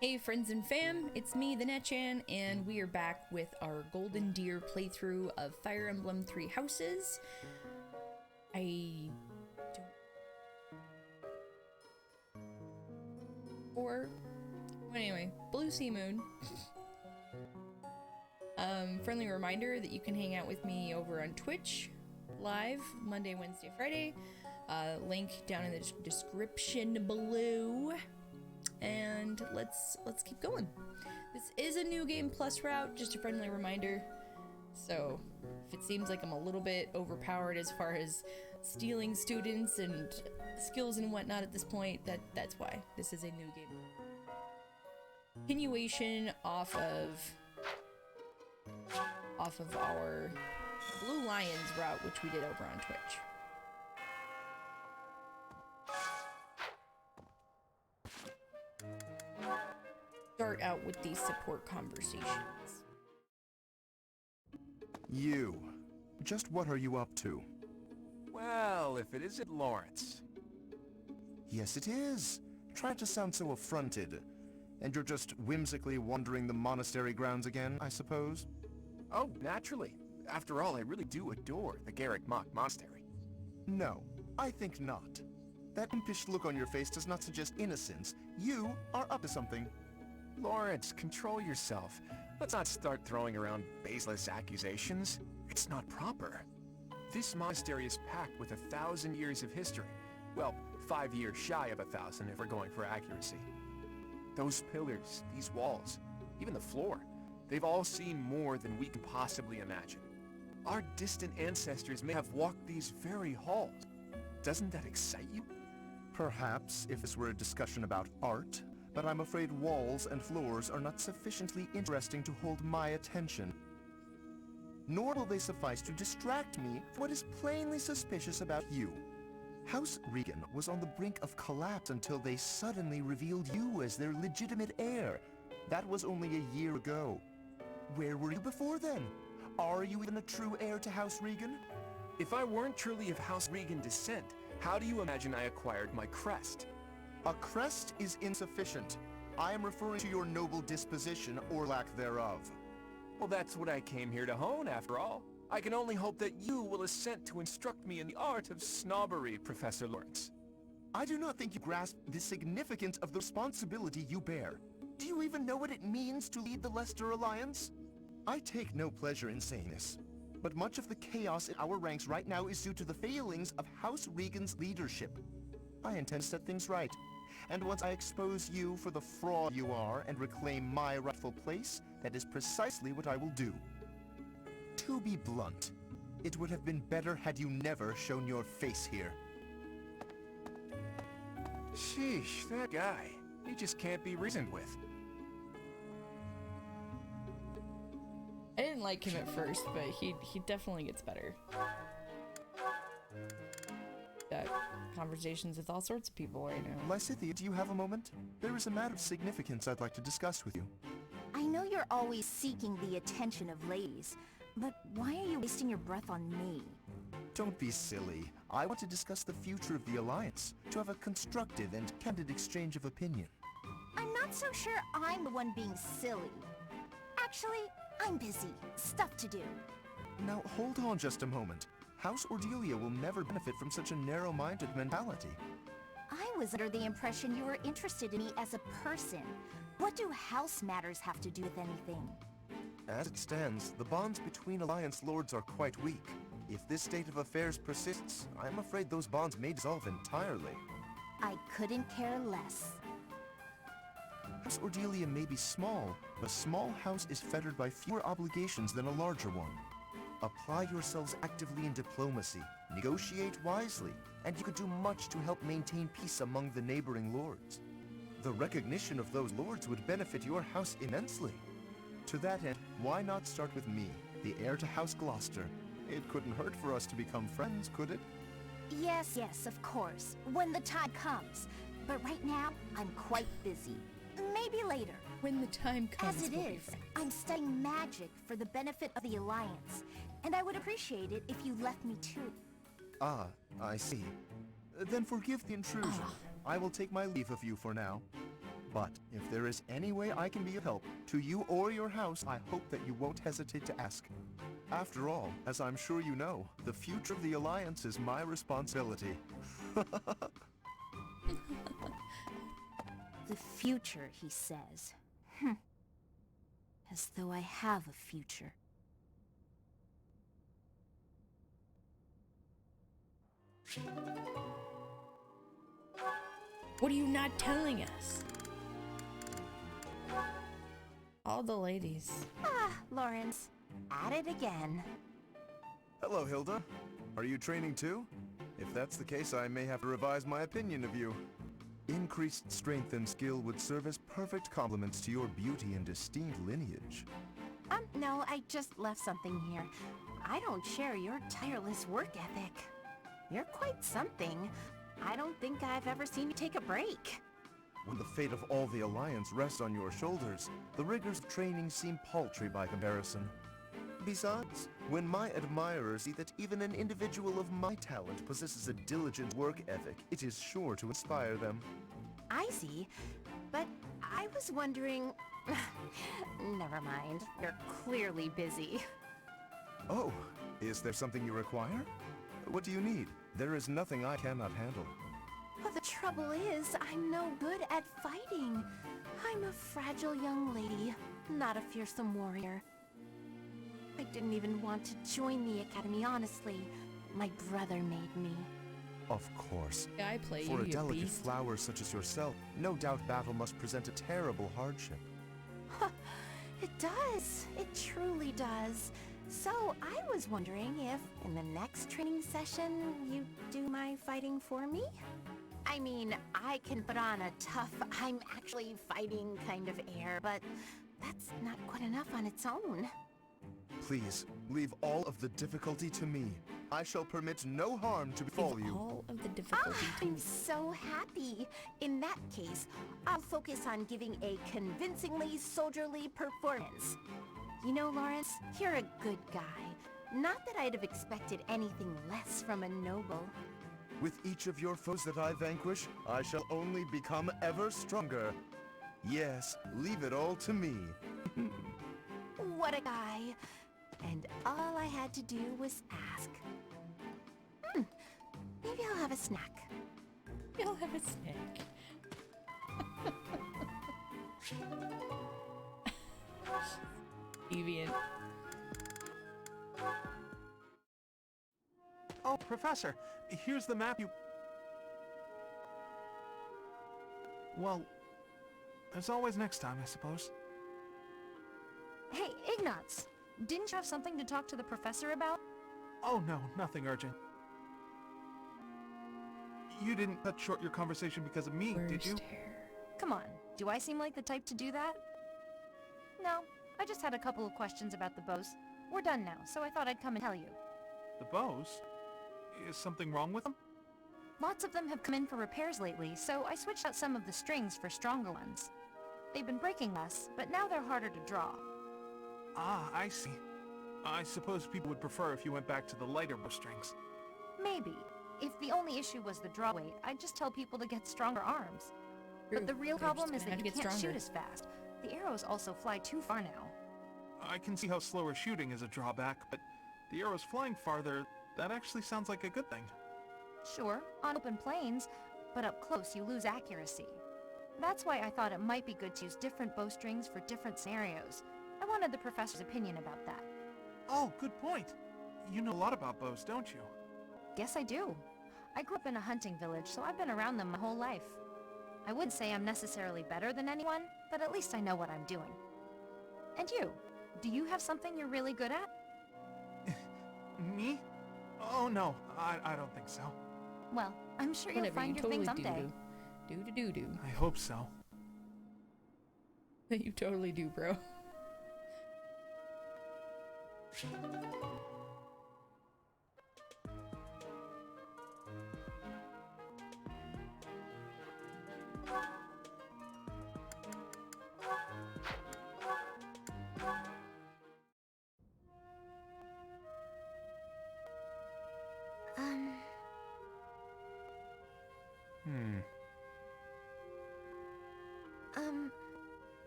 Hey friends and fam, it's me, the Netchan, and we are back with our Golden Deer playthrough of Fire Emblem Three Houses. Anyway, Blue Sea Moon. Friendly reminder that you can hang out with me over on Twitch, live, Monday, Wednesday, Friday. Link down in the description below. And let's keep going. This is a new game plus route, just a friendly reminder. So if it seems like I'm a little bit overpowered as far as stealing students and skills and whatnot at this point, that's why. This is a new game. Continuation off of our Blue Lions route, which we did over on Twitch. Start out with these support conversations. You. Just what are you up to? Well, if it isn't Lawrence. Yes, it is. Try to sound so affronted. And you're just whimsically wandering the monastery grounds again, I suppose? Oh, naturally. After all, I really do adore the Garrick Mock Monastery. No, I think not. That impish look on your face does not suggest innocence. You are up to something. Lawrence, control yourself. Let's not start throwing around baseless accusations. It's not proper. This monastery is packed with 1,000 years of history. Well, 5 years shy of 1,000 if we're going for accuracy. Those pillars, these walls, even the floor, they've all seen more than we can possibly imagine. Our distant ancestors may have walked these very halls. Doesn't that excite you? Perhaps if this were a discussion about art, but I'm afraid walls and floors are not sufficiently interesting to hold my attention. Nor will they suffice to distract me from what is plainly suspicious about you. House Regan was on the brink of collapse until they suddenly revealed you as their legitimate heir. That was only a year ago. Where were you before then? Are you even a true heir to House Regan? If I weren't truly of House Regan descent, how do you imagine I acquired my crest? A crest is insufficient. I am referring to your noble disposition or lack thereof. Well, that's what I came here to hone, after all. I can only hope that you will assent to instruct me in the art of snobbery, Professor Lawrence. I do not think you grasp the significance of the responsibility you bear. Do you even know what it means to lead the Leicester Alliance? I take no pleasure in saying this, but much of the chaos in our ranks right now is due to the failings of House Regan's leadership. I intend to set things right, and once I expose you for the fraud you are and reclaim my rightful place, that is precisely what I will do. To be blunt, it would have been better had you never shown your face here. Sheesh, that guy. He just can't be reasoned with. I didn't like him at first, but he definitely gets better. Got conversations with all sorts of people right now. Lysithea, do you have a moment? There is a matter of significance I'd like to discuss with you. I know you're always seeking the attention of ladies, but why are you wasting your breath on me? Don't be silly. I want to discuss the future of the Alliance, to have a constructive and candid exchange of opinion. I'm not so sure I'm the one being silly. Actually, I'm busy. Stuff to do. Now, hold on just a moment. House Cordelia will never benefit from such a narrow-minded mentality. I was under the impression you were interested in me as a person. What do house matters have to do with anything? As it stands, the bonds between Alliance Lords are quite weak. If this state of affairs persists, I'm afraid those bonds may dissolve entirely. I couldn't care less. House Cordelia may be small, but a small house is fettered by fewer obligations than a larger one. Apply yourselves actively in diplomacy, negotiate wisely, and you could do much to help maintain peace among the neighboring lords. The recognition of those lords would benefit your house immensely. To that end, why not start with me, the heir to House Gloucester? It couldn't hurt for us to become friends, could it? Yes, of course, when the time comes. But right now, I'm quite busy. Maybe later. When the time comes, As it is, I'm studying magic for the benefit of the Alliance, and I would appreciate it if you left me too. Ah, I see. Then forgive the intrusion. I will take my leave of you for now. But if there is any way I can be of help to you or your house, I hope that you won't hesitate to ask. After all, as I'm sure you know, the future of the Alliance is my responsibility. The future, he says. As though I have a future. What are you not telling us? All the ladies. Ah, Lawrence. At it again. Hello, Hilda. Are you training too? If that's the case, I may have to revise my opinion of you. Increased strength and skill would serve as perfect complements to your beauty and esteemed lineage. No, I just left something here. I don't share your tireless work ethic. You're quite something. I don't think I've ever seen you take a break. When the fate of all the Alliance rests on your shoulders, the rigors of training seem paltry by comparison. Besides, when my admirers see that even an individual of my talent possesses a diligent work ethic, it is sure to inspire them. I see, but I was wondering... Never mind, you're clearly busy. Oh, is there something you require? What do you need? There is nothing I cannot handle. Well, the trouble is, I'm no good at fighting. I'm a fragile young lady, not a fearsome warrior. I didn't even want to join the academy, honestly. My brother made me. Of course. Yeah, I play For you, a you delicate beast. flower such as yourself, no doubt battle must present a terrible hardship. It does. It truly does. So, I was wondering if, in the next training session, you do my fighting for me? I mean, I can put on a tough, I'm actually fighting kind of air, but that's not quite enough on its own. Please, leave all of the difficulty to me. I shall permit no harm to befall Leave you. all of the difficulty to I'm me. so happy. In that case, I'll focus on giving a convincingly soldierly performance. You know, Lawrence, you're a good guy. Not that I'd have expected anything less from a noble. With each of your foes that I vanquish, I shall only become ever stronger. Yes, leave it all to me. What a guy. And all I had to do was ask. Maybe I'll have a snack. You'll have a snack. Deviant. Oh, Professor, here's the map you... Well, there's always next time, I suppose. Hey, Ignatz! Didn't you have something to talk to the professor about? Oh no, nothing urgent. You didn't cut short your conversation because of me, did you? Worst hair. Come on, do I seem like the type to do that? No, I just had a couple of questions about the bows. We're done now, so I thought I'd come and tell you. The bows? Is something wrong with them? Lots of them have come in for repairs lately, so I switched out some of the strings for stronger ones. They've been breaking less, but now they're harder to draw. Ah, I see. I suppose people would prefer if you went back to the lighter bowstrings. Maybe. If the only issue was the draw weight, I'd just tell people to get stronger arms. True. But the real They're just problem is gonna that have you to get can't stronger. shoot as fast. The arrows also fly too far now. I can see how slower shooting is a drawback, but the arrows flying farther, that actually sounds like a good thing. Sure, on open plains, but up close you lose accuracy. That's why I thought it might be good to use different bowstrings for different scenarios. I wanted the professor's opinion about that. Oh, good point. You know a lot about bows, don't you? Guess I do. I grew up in a hunting village, so I've been around them my whole life. I wouldn't say I'm necessarily better than anyone, but at least I know what I'm doing. And you? Do you have something you're really good at? Me? Oh no, I don't think so. Well, I'm sure you'll Whatever, find you your thing totally someday. do. I hope so. You totally do, bro.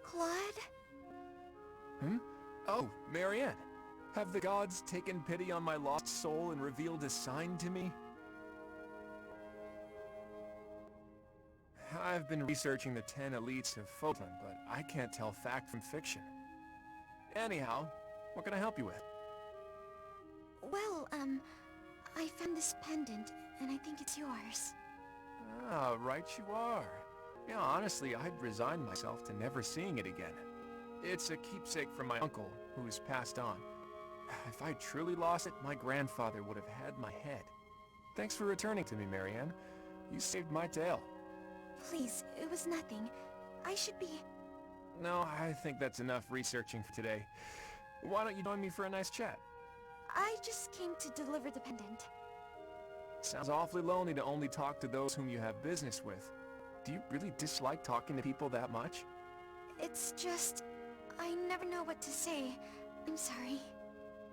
Claude? Hmm? Oh, Marianne. Have the gods taken pity on my lost soul and revealed a sign to me? I've been researching the 10 elites of Fodlan, but I can't tell fact from fiction. Anyhow, what can I help you with? Well, I found this pendant, and I think it's yours. Ah, right you are. Yeah, honestly, I'd resigned myself to never seeing it again. It's a keepsake from my uncle, who's passed on. If I truly lost it, my grandfather would have had my head. Thanks for returning to me, Marianne. You saved my tail. Please, it was nothing. I should be... No, I think that's enough researching for today. Why don't you join me for a nice chat? I just came to deliver the pendant. Sounds awfully lonely to only talk to those whom you have business with. Do you really dislike talking to people that much? It's just... I never know what to say. I'm sorry.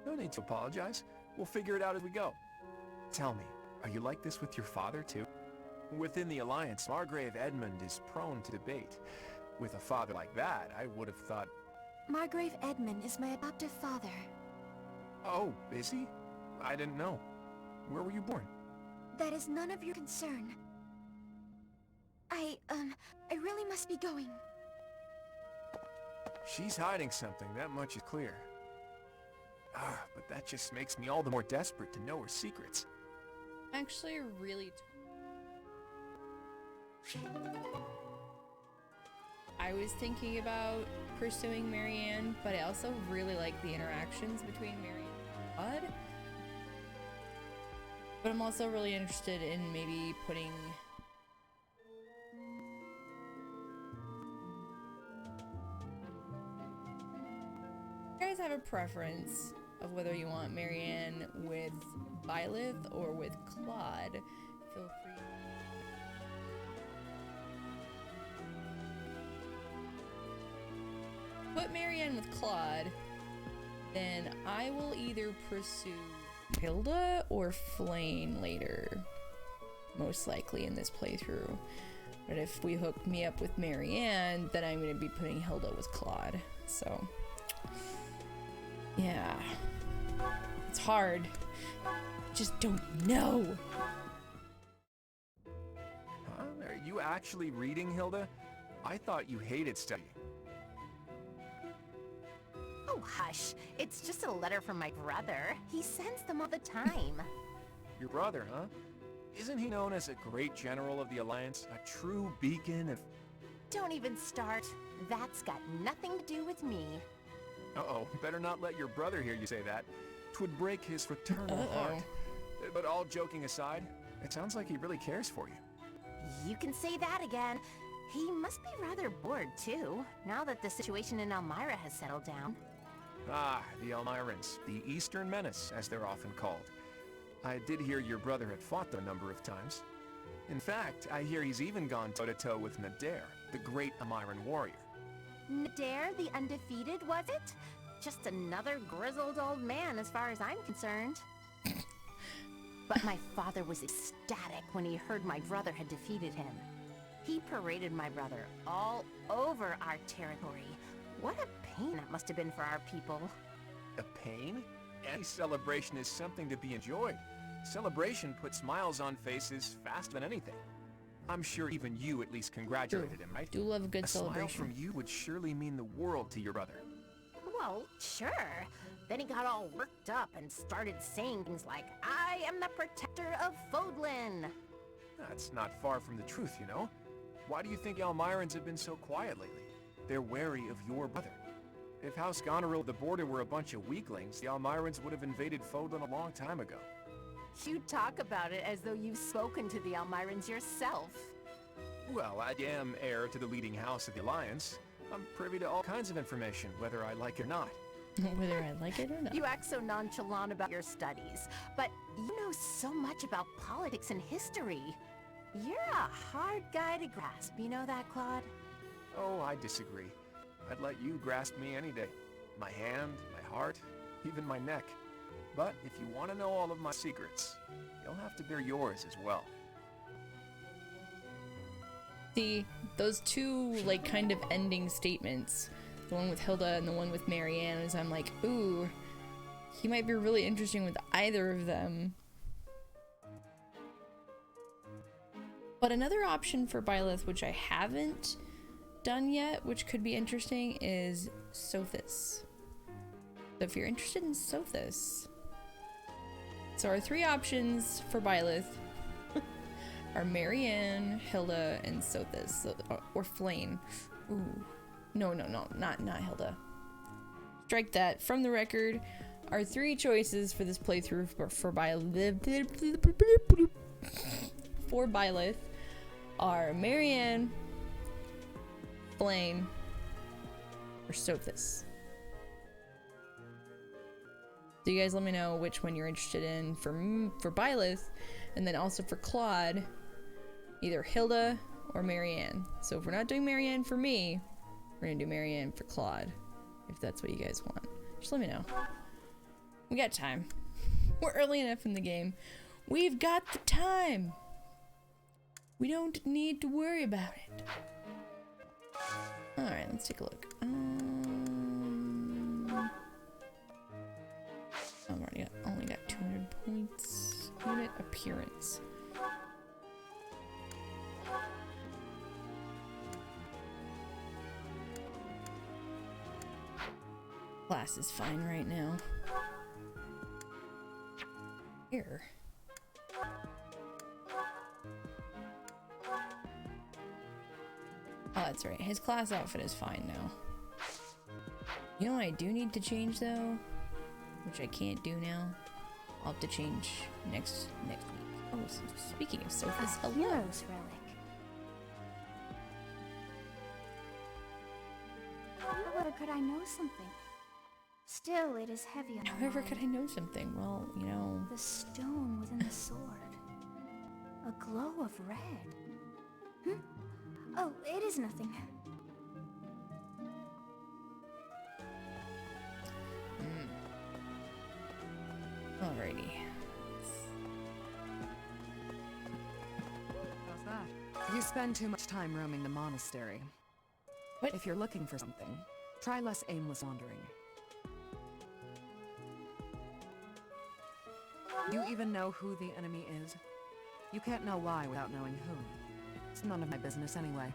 No need to apologize. We'll figure it out as we go. Tell me, are you like this with your father, too? Within the Alliance, Margrave Edmund is prone to debate. With a father like that, I would have thought... Margrave Edmund is my adoptive father. Oh, is he? I didn't know. Where were you born? That is none of your concern. I really must be going. She's hiding something, that much is clear. Ah, but that just makes me all the more desperate to know her secrets. Actually, really. I was thinking about pursuing Marianne, but I also really like the interactions between Marianne and Bud. But I'm also really interested in maybe putting... You guys have a preference of whether you want Marianne with Byleth or with Claude? Feel free. Put Marianne with Claude, then I will either pursue Hilda or Flane later, most likely in this playthrough. But if we hook me up with Marianne, then I'm going to be putting Hilda with Claude. So, yeah. It's hard. Just don't know. Huh? Are you actually reading, Hilda? I thought you hated studying. Oh, hush. It's just a letter from my brother. He sends them all the time. Your brother, huh? Isn't he known as a great general of the Alliance? A true beacon of... Don't even start. That's got nothing to do with me. Uh-oh, better not let your brother hear you say that. 'Twould break his fraternal heart. But all joking aside, it sounds like he really cares for you. You can say that again. He must be rather bored, too, now that the situation in Elmira has settled down. Ah, the Elmirans, the Eastern Menace, as they're often called. I did hear your brother had fought them a number of times. In fact, I hear he's even gone toe-to-toe with Nadir, the great Elmiran warrior. Nadir the Undefeated, was it? Just another grizzled old man as far as I'm concerned. But my father was ecstatic when he heard my brother had defeated him. He paraded my brother all over our territory. What a pain that must have been for our people. A pain? Any celebration is something to be enjoyed. Celebration puts smiles on faces faster than anything. I'm sure even you at least congratulated him, right? Do love a good A smile celebration. from you would surely mean the world to your brother. Well, sure. Then he got all worked up and started saying things like, I am the protector of Fodlan. That's not far from the truth, you know. Why do you think Elmirans have been so quiet lately? They're wary of your brother. If House Goneril of the Border were a bunch of weaklings, the Elmirans would have invaded Fodlan a long time ago. You talk about it as though you've spoken to the Elmirans yourself. Well, I am heir to the leading house of the Alliance. I'm privy to all kinds of information, whether I like it or not. Whether I like it or not. You act so nonchalant about your studies, but you know so much about politics and history. You're a hard guy to grasp, you know that, Claude? Oh, I disagree. I'd let you grasp me any day. My hand, my heart, even my neck. But if you want to know all of my secrets, you'll have to bear yours as well. See, those two, like, kind of ending statements, the one with Hilda and the one with Marianne, is I'm like, ooh, he might be really interesting with either of them. But another option for Byleth, which I haven't done yet, which could be interesting, is Sothis. So if you're interested in Sothis. So our three options for Byleth are Marianne, Hilda, and Sothis. Or Flame. Ooh. No, not Hilda. Strike that from the record. Our three choices for this playthrough for Byleth are Marianne, Flame, or Sothis. So you guys let me know which one you're interested in for Byleth, and then also for Claude, either Hilda or Marianne. So if we're not doing Marianne for me, we're gonna do Marianne for Claude, if that's what you guys want. Just let me know. We got time. We're early enough in the game. We've got the time. We don't need to worry about it. Alright, let's take a look. I've only got 200 points. Unit appearance. Class is fine right now. Here. Oh, that's right. His class outfit is fine now. You know what I do need to change though? Which I can't do now. I'll have to change next week. Oh, so speaking of Sophis, hello. Hero's relic. However, could I know something? Still, it is heavy on my However, mind. could I know something? Well, you know. The stone within the sword. A glow of red. Oh, it is nothing. Alrighty. How's that? You spend too much time roaming the monastery. What? If you're looking for something, try less aimless wandering. You even know who the enemy is? You can't know why without knowing who. It's none of my business anyway.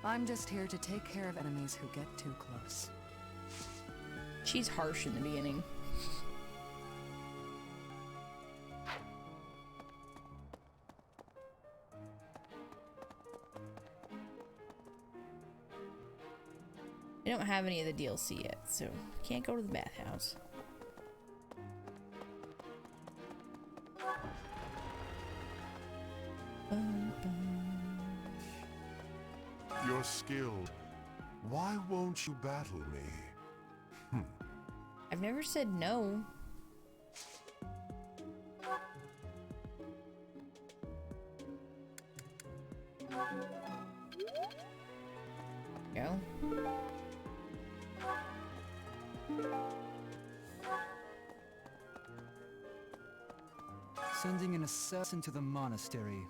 I'm just here to take care of enemies who get too close. She's harsh in the beginning. I don't have any of the DLC yet, so can't go to the bathhouse. You're skilled. Why won't you battle me? I've never said no. Go. Sending an assassin to the monastery,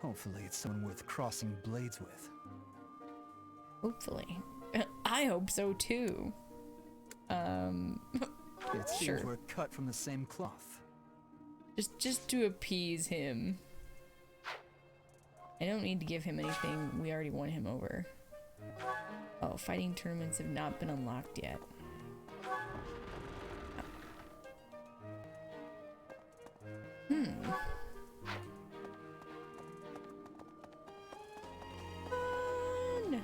Hopefully it's someone worth crossing blades with. Hopefully. I hope so too. It seems Sure. we're cut from the same cloth. Just to appease him. I don't need to give him anything. We already won him over. Oh, fighting tournaments have not been unlocked yet. Fun.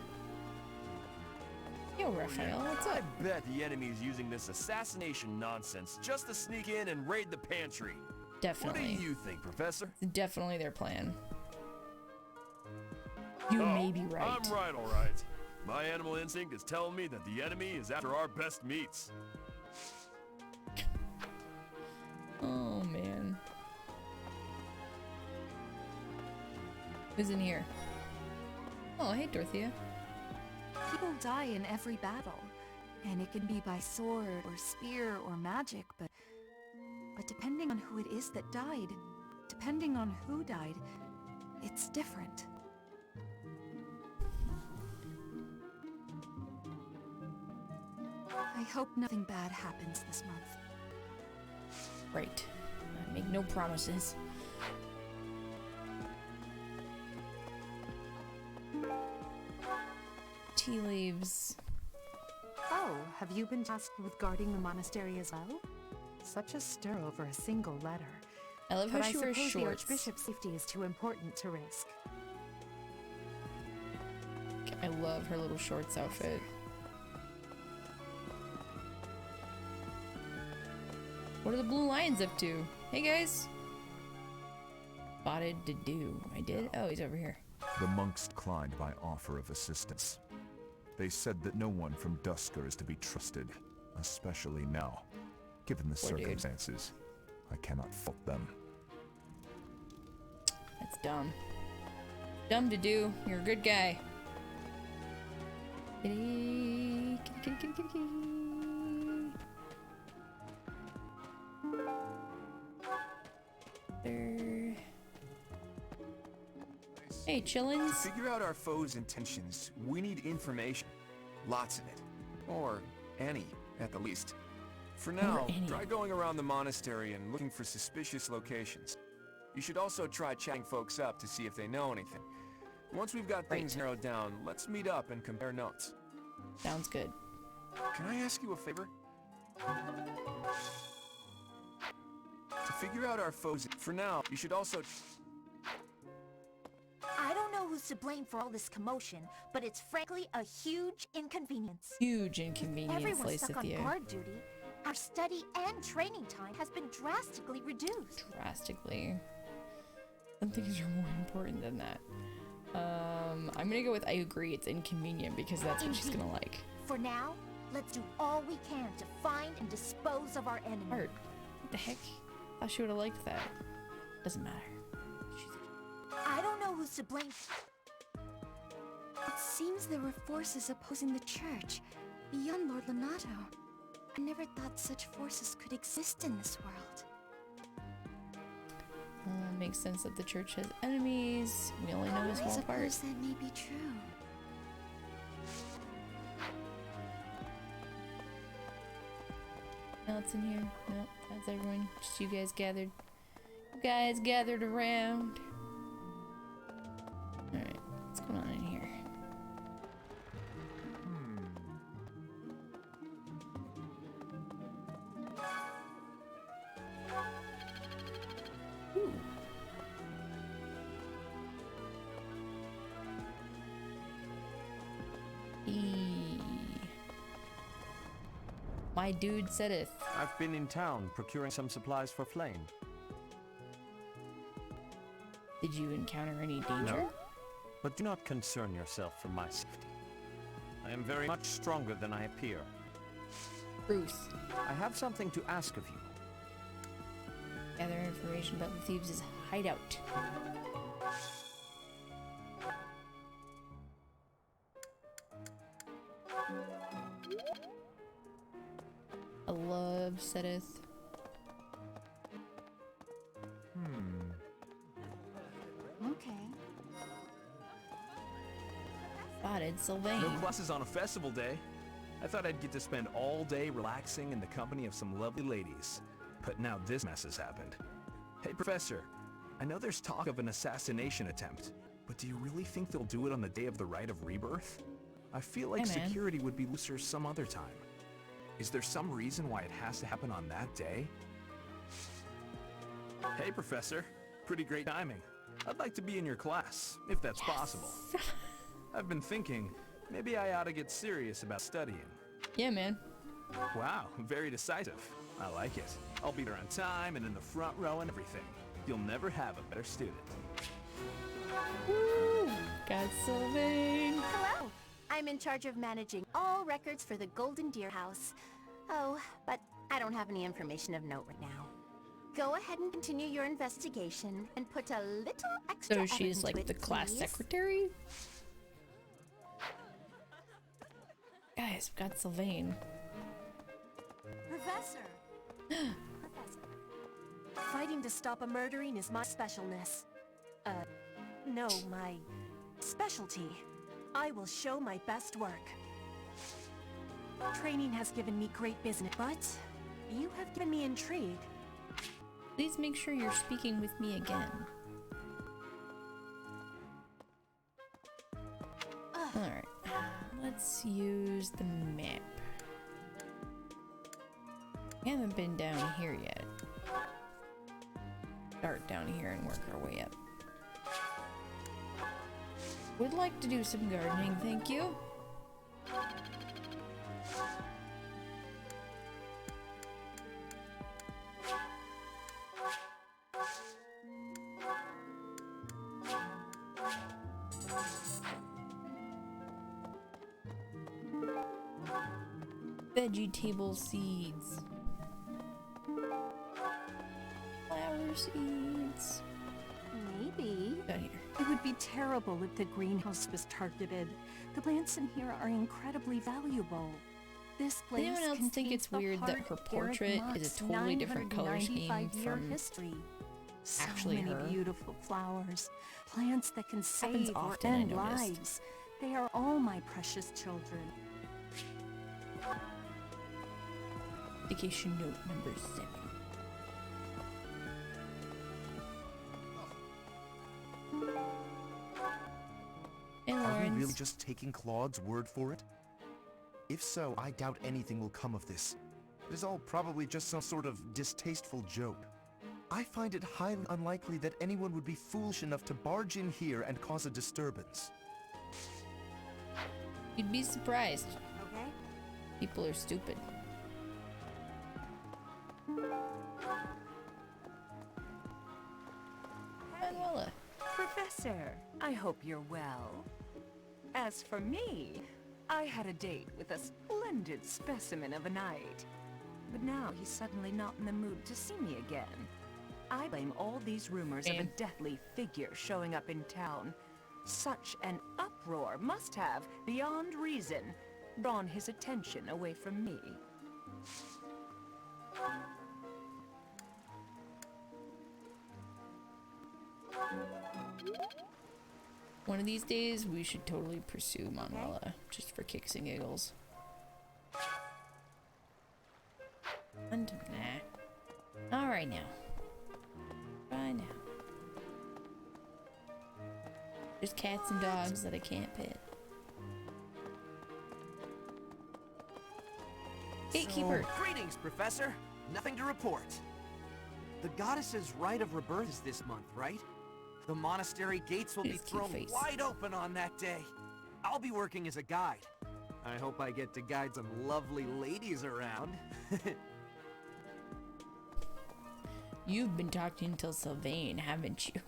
Yo, Raphael, what's up? I bet the enemy's using this assassination nonsense just to sneak in and raid the pantry. Definitely. What do you think, Professor? Definitely their plan. You may be right. I'm right, all right. My animal instinct is telling me that the enemy is after our best meats. Oh, man. Who's in here? Oh, hey, Dorothea. People die in every battle, and it can be by sword or spear or magic, but depending on who it is that died, depending on who died, it's different. I hope nothing bad happens this month. Right. I make no promises. Tea leaves. Oh, have you been tasked with guarding the monastery as well? Such a stir over a single letter. I love how But I she wears suppose the shorts. Archbishop's safety is too important to risk. I love her little shorts outfit. What are the blue lions up to? Hey guys. Spotted to do. I did? Oh, he's over here. The monks declined my offer of assistance. They said that no one from Dusker is to be trusted, especially now. Given the Poor dude. circumstances, I cannot fault them. That's dumb. Dumb to do. You're a good guy. Kitty, kitty, kitty, kitty, kitty. There. Hey, To chillins. figure out our foe's intentions, we need information. Lots of it. Or any, at the least. For now, any. try going around the monastery and looking for suspicious locations. You should also try chatting folks up to see if they know anything. Once we've got things narrowed down, let's meet up and compare notes. Sounds good. Can I ask you a favor? To figure out our foes, for now, you should also... I don't know who's to blame for all this commotion, but it's frankly a huge inconvenience. Huge inconvenience, Everyone's stuck on Lysithia. guard duty. Our study and training time has been drastically reduced. Drastically. Some things are more important than that. I'm gonna go with I agree, it's inconvenient because that's what she's gonna like. For now, let's do all we can to find and dispose of our enemy. Art. What the heck? I thought she would have liked that. Doesn't matter. I don't know who's to blame. It seems there were forces opposing the church, beyond Lord Lonato. I never thought such forces could exist in this world. Makes sense that the church has enemies. We only know a I small part. suppose that may be true. No, it's in here. No, that's everyone. Just you guys gathered. You guys gathered around. Alright, what's going on in here? Ooh. My dude saideth. I've been in town procuring some supplies for Flame. Did you encounter any danger? No, but do not concern yourself for my safety. I am very much stronger than I appear. Bruce. I have something to ask of you. Gather information about the thieves' hideout. I love Sedith. Okay. Spotted Sylvain. No classes on a festival day. I thought I'd get to spend all day relaxing in the company of some lovely ladies. But now this mess has happened. Hey, Professor. I know there's talk of an assassination attempt, but do you really think they'll do it on the day of the Rite of Rebirth? I feel like Hey, man. security would be looser some other time. Is there some reason why it has to happen on that day? Hey, Professor. Pretty great timing. I'd like to be in your class, if that's possible. I've been thinking, maybe I ought to get serious about studying. Yeah, man. Wow, very decisive. I like it. I'll be there on time and in the front row and everything. You'll never have a better student. Woo! Got Sylvain. Hello. I'm in charge of managing all records for the Golden Deer House. Oh, but I don't have any information of note right now. Go ahead and continue your investigation and put a little extra So effort she's into like it, the class please. secretary? Guys, we've got Sylvain. Professor! Professor. Fighting to stop a murdering is my specialness. No, my specialty. I will show my best work. Training has given me great business, but you have given me intrigue. Please make sure you're speaking with me again. Alright, let's use the map. We haven't been down here yet. Start down here and work our way up. Would like to do some gardening, thank you. Vegetable seeds. Flower seeds. Maybe. Down here. It would be terrible if the greenhouse was targeted. The plants in here are incredibly valuable. This place Anyone else think it's weird that her portrait is a totally different color scheme from history? So actually many her? beautiful flowers, plants that can Happens save or often, I end noticed. lives. They are all my precious children. Indication note number 7. Hey, Are we Lawrence. really just taking Claude's word for it? If so, I doubt anything will come of this. It is all probably just some sort of distasteful joke. I find it highly unlikely that anyone would be foolish enough to barge in here and cause a disturbance. You'd be surprised. Okay? People are stupid. Manuela. Professor, I hope you're well. As for me, I had a date with a splendid specimen of a knight. But now he's suddenly not in the mood to see me again. I blame all these rumors of a deathly figure showing up in town. Such an uproar must have, beyond reason, drawn his attention away from me. One of these days, we should totally pursue Manuela, just for kicks and giggles. And nah. Alright now. Bye now. There's cats and dogs that I can't pet. Gatekeeper! So, greetings, Professor. Nothing to report. The goddess's rite of rebirth is this month, right? The monastery gates will be thrown wide open on that day. I'll be working as a guide. I hope I get to guide some lovely ladies around. You've been talking to Sylvain, haven't you?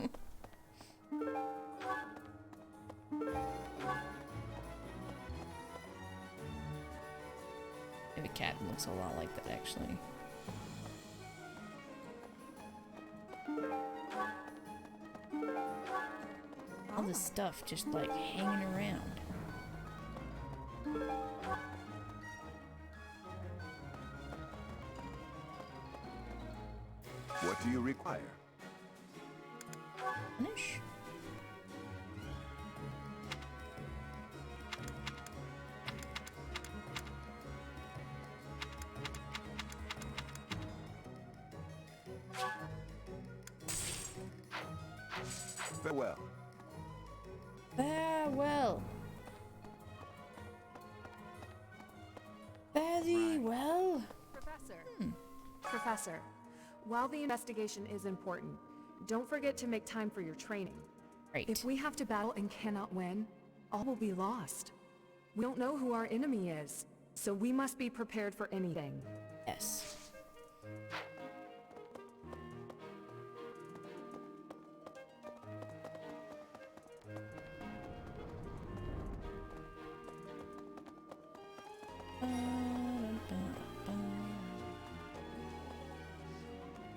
Maybe a cat looks a lot like that, actually. All this stuff just like hanging around. What do you require? Finish. Farewell. Farewell. Fare thee well. Professor. Professor, while the investigation is important, don't forget to make time for your training. Right. If we have to battle and cannot win, all will be lost. We don't know who our enemy is, so we must be prepared for anything. Yes.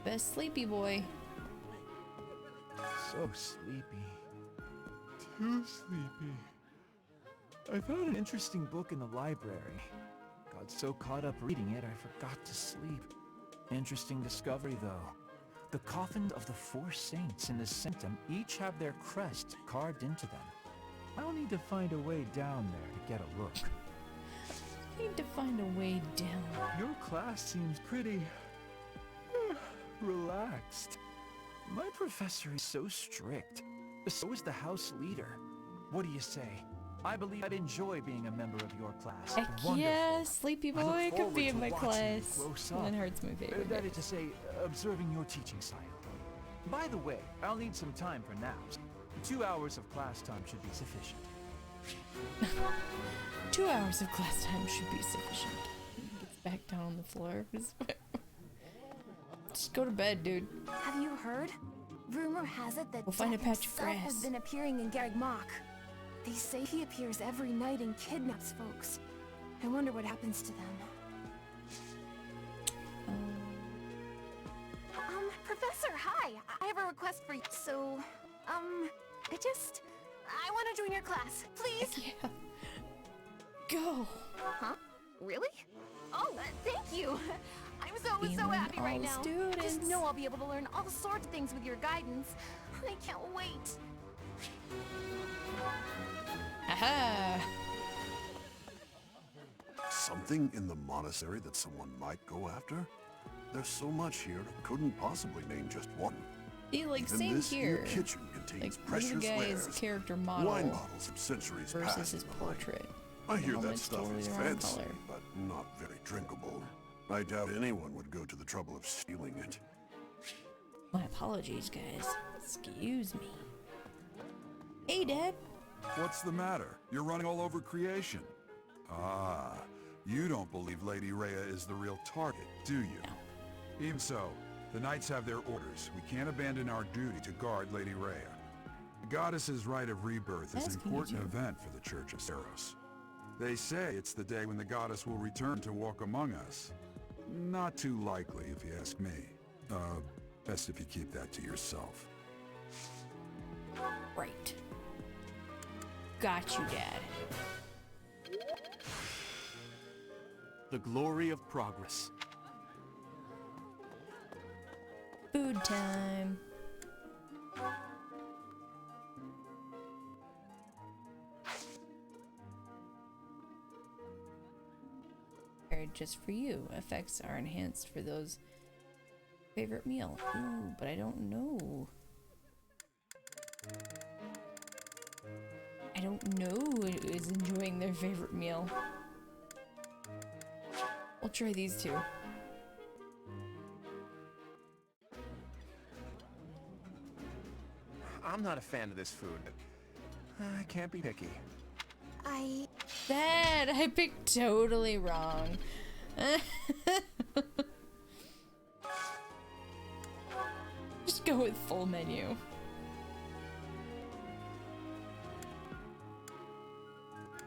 Best sleepy boy. So sleepy. Too sleepy. I found an interesting book in the library. Got so caught up reading it, I forgot to sleep. Interesting discovery, though. The coffins of the 4 saints in the sanctum each have their crests carved into them. I'll need to find a way down there to get a look. Need to find a way down. Your class seems pretty... relaxed. My professor is so strict. So is the house leader. What do you say? I believe I'd enjoy being a member of your class. Heck yeah, Sleepy Boy could be in my class. That hurts my favorite. That is to say, observing your teaching style. By the way, I'll need some time for naps. 2 hours of class time should be sufficient. 2 hours of class time should be sufficient. He gets back down on the floor. Just go to bed, dude. Have you heard? Rumor has it that We'll find a Death patch of himself grass. has been appearing in Garreg Mach. They say he appears every night and kidnaps folks. I wonder what happens to them. Professor, hi! I have a request for you. So, I want to join your class. Please? Yeah. Go. Huh? Really? Oh, thank you! I'm so happy right now. I just know I'll be able to learn all sorts of things with your guidance. I can't wait. Aha! Something in the monastery that someone might go after? There's so much here, I couldn't possibly name just one. See, like, Even same this here. kitchen contains Like, look at precious the guy's wares, character model wine bottles from centuries versus past. his portrait. I The hear that helmet's stuff totally is the wrong fancy, color. but not very drinkable. I doubt anyone would go to the trouble of stealing it. My apologies, guys. Excuse me. Hey, Dad. What's the matter? You're running all over creation. Ah, you don't believe Lady Rhea is the real target, do you? No. Even so, the Knights have their orders. We can't abandon our duty to guard Lady Rhea. The Goddess's Rite of Rebirth is an important event for the Church of Seros. They say it's the day when the Goddess will return to walk among us. Not too likely, if you ask me. Best if you keep that to yourself. Right. Got you, Dad. The glory of progress. Food time. Just for you. Effects are enhanced for those favorite meal. Ooh, but I don't know. I don't know who is enjoying their favorite meal. We'll try these two. I'm not a fan of this food. I can't be picky. Dad, I picked totally wrong. Just go with full menu.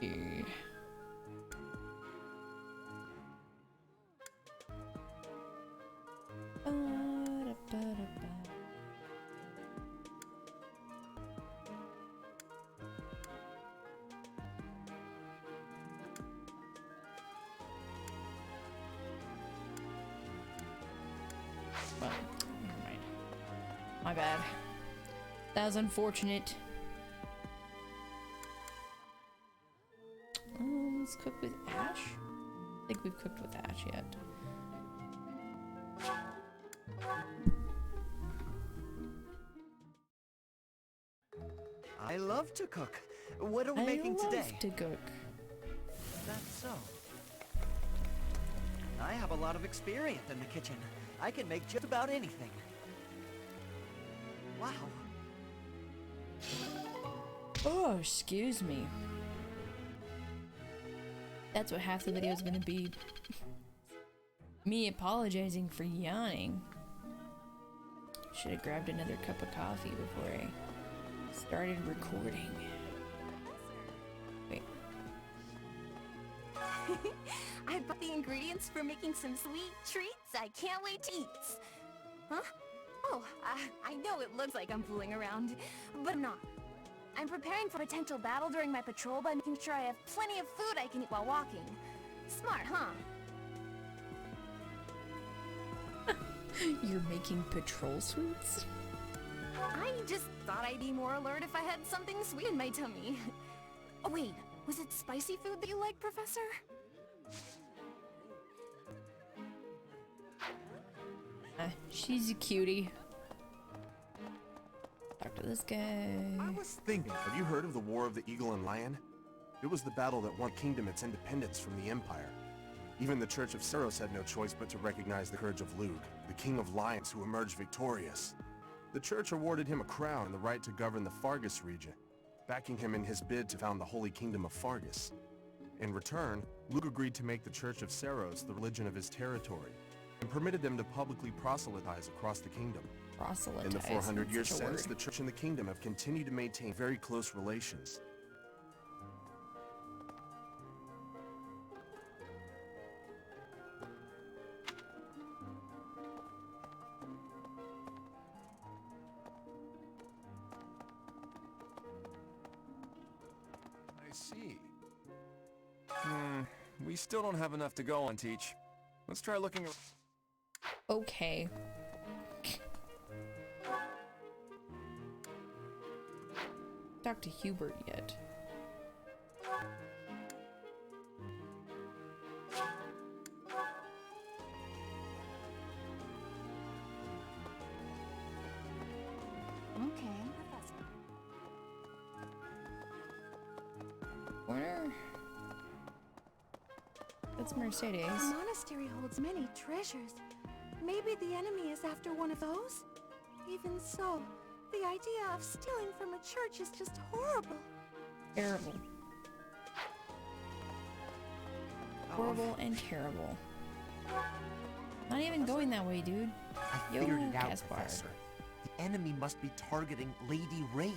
Yeah. Well, never mind. My bad. That was unfortunate. Let's cook with ash? I think we've cooked with ash yet. I love to cook. What are we making today? I love to cook. That's so. I have a lot of experience in the kitchen. I can make just about anything. Wow. Oh, excuse me. That's what half the video is gonna be. Me apologizing for yawning. Should have grabbed another cup of coffee before I started recording. Wait. I bought the ingredients for making some sweet treats I can't wait to eat. Huh? Oh, I know it looks like I'm fooling around, but I'm not. I'm preparing for a potential battle during my patrol by making sure I have plenty of food I can eat while walking. Smart, huh? You're making patrol sweets? I just thought I'd be more alert if I had something sweet in my tummy. Oh wait, was it spicy food that you like, Professor? She's a cutie. Talk to this guy. I was thinking, have you heard of the War of the Eagle and Lion? It was the battle that won Kingdom its independence from the Empire. Even the Church of Seros had no choice but to recognize the courage of Lug, the King of Lions who emerged victorious. The Church awarded him a crown and the right to govern the Fargus region, backing him in his bid to found the Holy Kingdom of Fargus. In return, Lug agreed to make the Church of Seros the religion of his territory, and permitted them to publicly proselytize across the kingdom. Proselytize. In the 400 years since, the Church and the Kingdom have continued to maintain very close relations. I see. We still don't have enough to go on, Teach. Let's try looking at... Okay. Talk to Hubert yet. Okay. Where? That's Mercedes. The monastery holds many treasures. Maybe the enemy is after one of those? Even so, the idea of stealing from a church is just horrible. Terrible. Horrible and terrible. Not even going that way, dude. I Yo, figured it out, Gaspar. Professor. The enemy must be targeting Lady Rhea.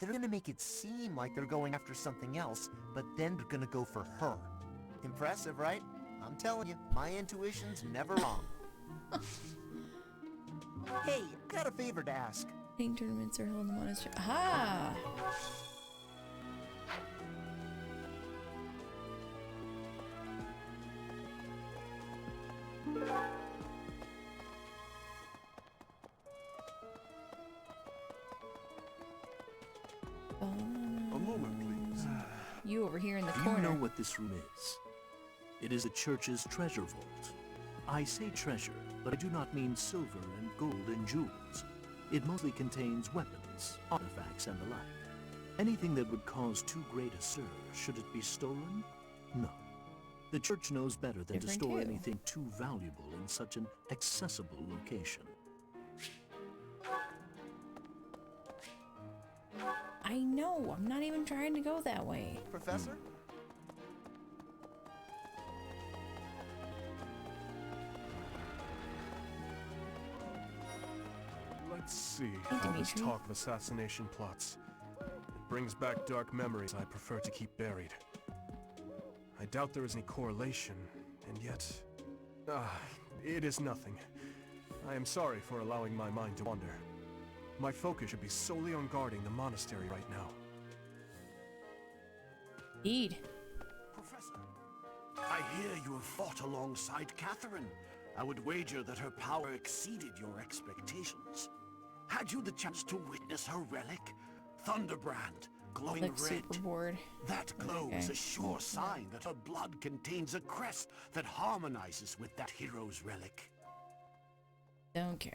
They're gonna make it seem like they're going after something else, but then they're gonna go for her. Impressive, right? I'm telling you, my intuition's never wrong. Hey, got a favor to ask. Painting tournaments are held in the monastery. Aha! A moment, please. You over here in the Do corner. you know what this room is? It is the church's treasure vault. I say treasure, but I do not mean silver and gold and jewels. It mostly contains weapons, artifacts, and the like. Anything that would cause too great a stir, should it be stolen? No. The church knows better than to Different store too. anything too valuable in such an accessible location. I know. I'm not even trying to go that way. Professor? Let's see. Hey, All this Dimitri. talk of assassination plots. It brings back dark memories I prefer to keep buried. I doubt there is any correlation, and yet... it is nothing. I am sorry for allowing my mind to wander. My focus should be solely on guarding the monastery right now. Indeed. Professor, I hear you have fought alongside Catherine. I would wager that her power exceeded your expectations. Had you the chance to witness her relic? Thunderbrand, glowing Like red. super bored. That glow Okay. is a sure sign that her blood contains a crest that harmonizes with that hero's relic. Don't care.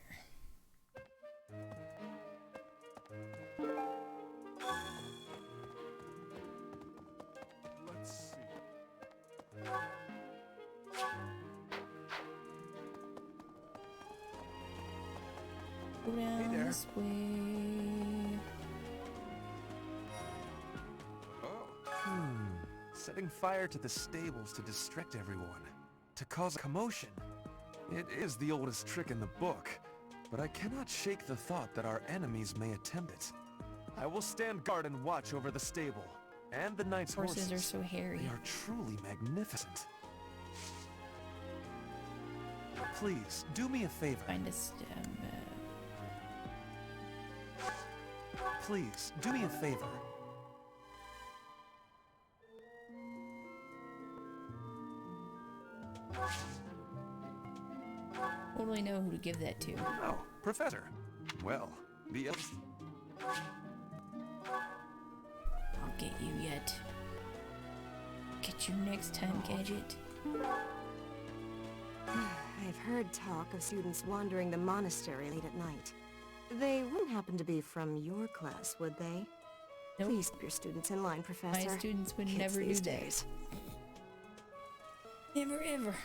Let's see. Go down there. this way. Setting fire to the stables to distract everyone. To cause a commotion. It is the oldest trick in the book, but I cannot shake the thought that our enemies may attempt it. I will stand guard and watch over the stable, and the knight's horses. Horses are so hairy. They are truly magnificent. Please, do me a favor. Find a stem. Please, do me a favor. Totally know who to give that to. Oh, Professor. Well, the... I'll get you yet. Get Get you next time, Gadget. I've heard talk of students wandering the monastery late at night. They wouldn't happen to be from your class, would they? Nope. Please keep your students in line, Professor. My students would Kids never do these that. days. Never ever.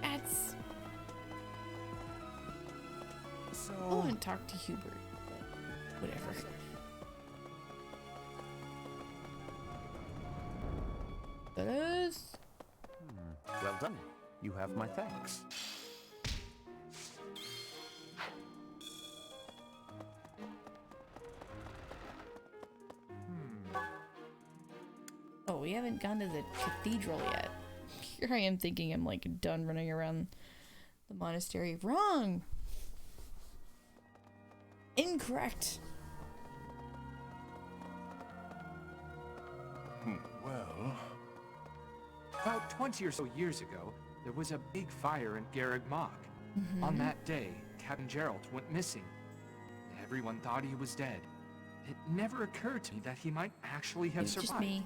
That's... So... I want to talk to Hubert, but whatever. Yes. Well done. You have my thanks. Oh, we haven't gone to the cathedral yet. Here I am thinking I'm like done running around the monastery. Wrong! Incorrect! Well... About 20 or so years ago, there was a big fire in Garreg Mach. On that day, Captain Gerald went missing. Everyone thought he was dead. It never occurred to me that he might actually have It's just survived. me.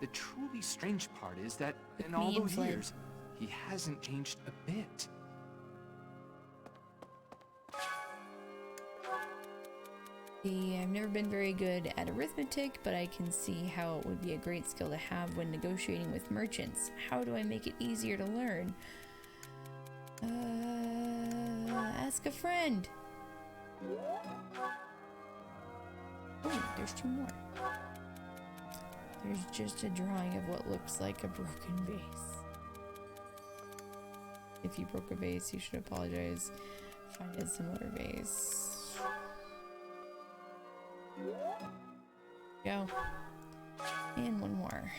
The truly strange part is that in Me all and those Flynn. years, he hasn't changed a bit. See, I've never been very good at arithmetic, but I can see how it would be a great skill to have when negotiating with merchants. How do I make it easier to learn? Ask a friend. Oh, there's two more. There's just a drawing of what looks like a broken vase. If you broke a vase, you should apologize. Find a similar vase. Go. And one more.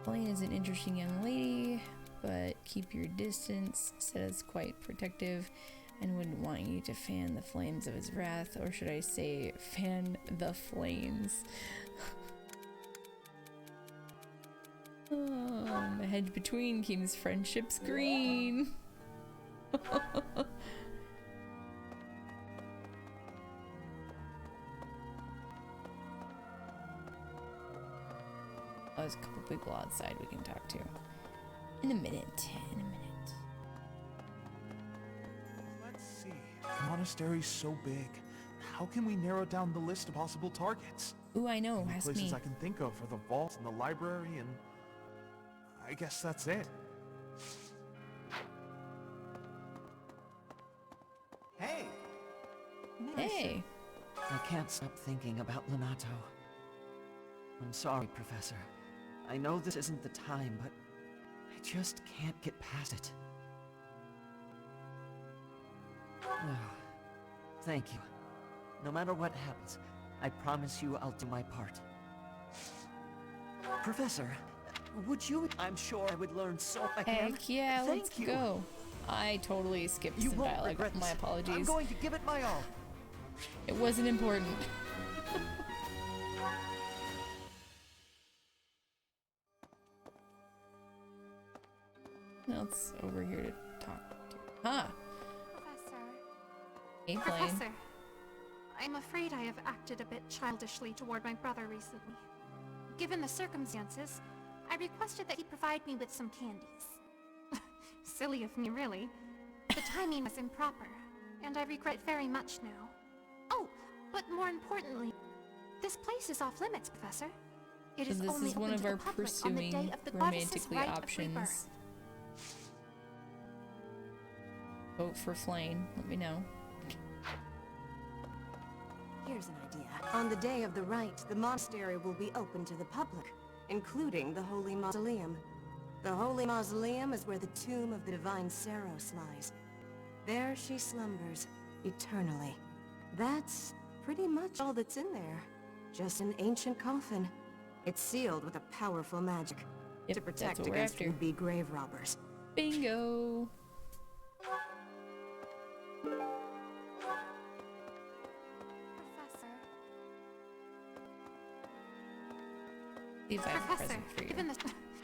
Elaine is an interesting young lady, but keep your distance. Says quite protective and wouldn't want you to fan the flames of his wrath, or should I say fan the flames. The hedge between keeps friendships green. Oh, there's a couple people outside we can talk to. In a minute. In a minute. Let's see. The monastery's so big. How can we narrow down the list of possible targets? Ooh, I know. The Ask places me. I can think of are the vault and the library, and I guess that's it. Hey! Hey! I can't stop thinking about Lenato. I'm sorry, Professor. I know this isn't the time, but I just can't get past it. Thank you. No matter what happens, I promise you I'll do my part. Professor, would you... I'm sure I would learn so much. Heck yeah, let's Thank you. go. I totally skipped You some won't dialogue. regret My this. apologies. I'm going to give it my all. It wasn't important. Else over here to talk to. Huh. Professor. Hey, Blaine. Professor. I'm afraid I have acted a bit childishly toward my brother recently. Given the circumstances, I requested that he provide me with some candies. Silly of me, really. The timing was improper, and I regret very much now. Oh, but more importantly, this place is off limits, Professor. It So is this only is one open of to our the public on the day pursuing of the goddess's romantically rite of options. rebirth. Vote for Flame. Let me know. Here's an idea. On the day of the rite, the monastery will be open to the public, including the Holy Mausoleum. The Holy Mausoleum is where the tomb of the divine Saros lies. There she slumbers, eternally. That's pretty much all that's in there. Just an ancient coffin. It's sealed with a powerful magic Yep, to protect that's what we're against after. would-be grave robbers. Bingo! Professor. See if I have a Professor, present for you. given this...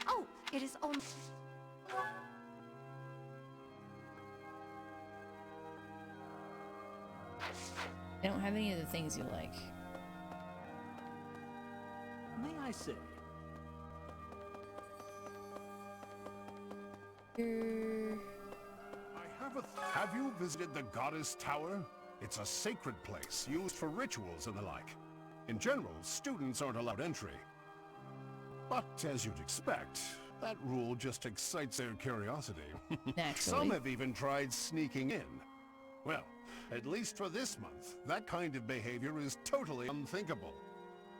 Oh, it is only... I don't have any of the things you like. may I say? Have you visited the Goddess Tower? It's a sacred place used for rituals and the like. In general, students aren't allowed entry. But as you'd expect, that rule just excites their curiosity. Some have even tried sneaking in. Well, at least for this month, that kind of behavior is totally unthinkable.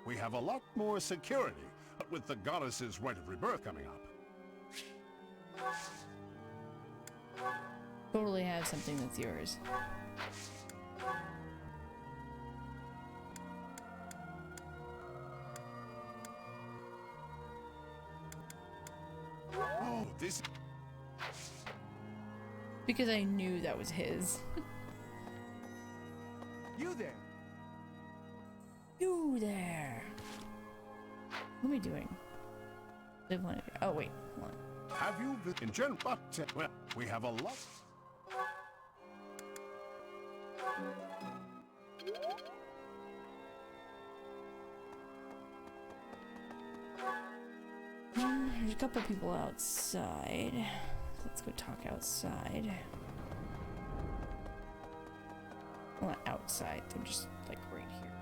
We have a lot more security, but with the Goddess's Rite of Rebirth coming up. Totally have something that's yours. Oh, this... Because I knew that was his. You there! You there! What am I doing? Oh wait, hold on. Have you in general? But well, we have a lot. There's a couple people outside. Let's go talk outside. Well, not outside. They're just like right here.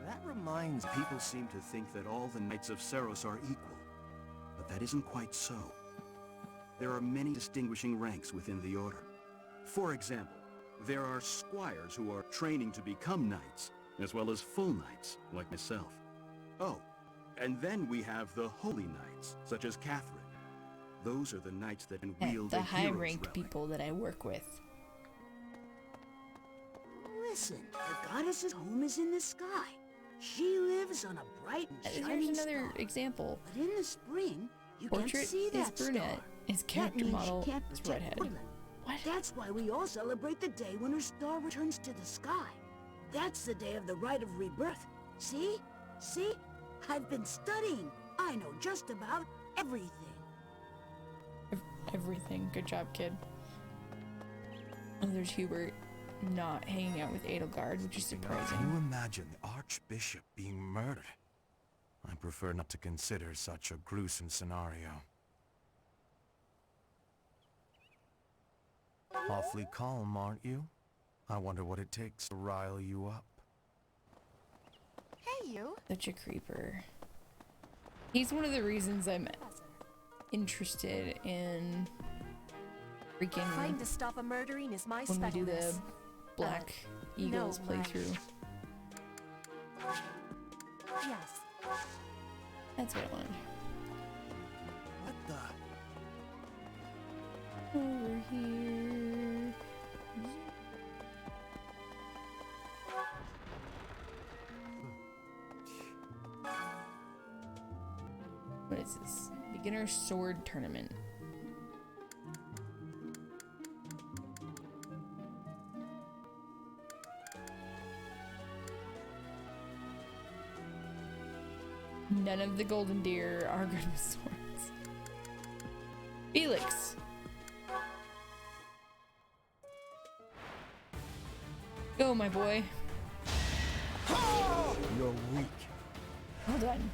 That reminds people seem to think that all the Knights of Seiros are equal, but that isn't quite so. There are many distinguishing ranks within the Order. For example, there are squires who are training to become knights, as well as full knights, like myself. Oh, and then we have the Holy Knights, such as Catherine. Those are the knights that can wield the a hero's high-ranked relic. people that I work with. Listen, the goddess's home is in the sky. She lives on a bright and shining Here's another star. example. But in the spring, you Portrait can't see is that brunette. star. His character that means model she can't is protect redhead. Portland. That's why we all celebrate the day when her star returns to the sky. That's the day of the Rite of Rebirth. See? See? I've been studying. I know just about everything. Everything. Good job, kid. And there's Hubert not hanging out with Edelgard, which is surprising. Can you imagine the Archbishop being murdered? I prefer not to consider such a gruesome scenario. Awfully calm, aren't you? I wonder what it takes to rile you up. Hey, you. Such a creeper. He's one of the reasons I'm interested in freaking Trying to stop a murdering is my when we do the specialness. Black Eagles no, mine. playthrough. Yes. That's what I wanted. What the? Over here. What is this? Beginner sword tournament. None of the golden deer are good with swords. Felix. Go, my boy. You're weak. Well done.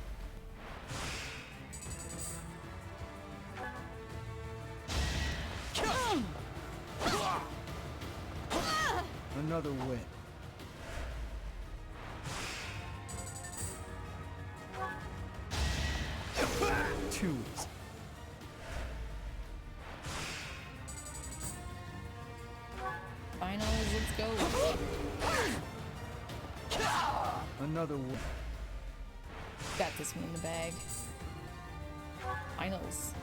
Another win. Too easy. Finals, let's go. Another win. Got this one in the bag. Finals.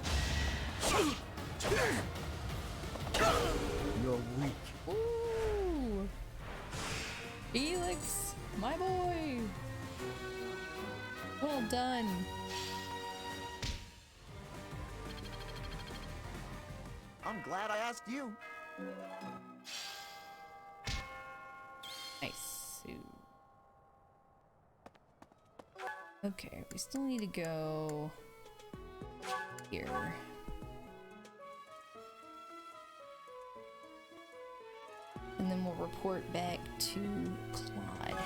You're weak. Ooh. Felix, my boy. Well done. I'm glad I asked you. Nice. Okay, we still need to go here. And then we'll report back to Claude.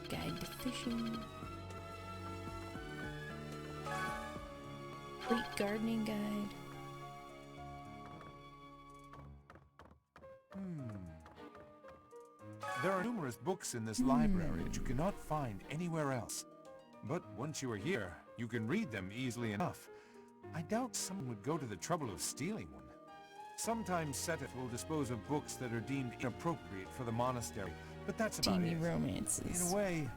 Guide to fishing. gardening guide. There are numerous books in this library that you cannot find anywhere else. But once you are here, you can read them easily enough. I doubt someone would go to the trouble of stealing one. Sometimes Seteth will dispose of books that are deemed inappropriate for the monastery, but that's about Teeny it. romances. In a way,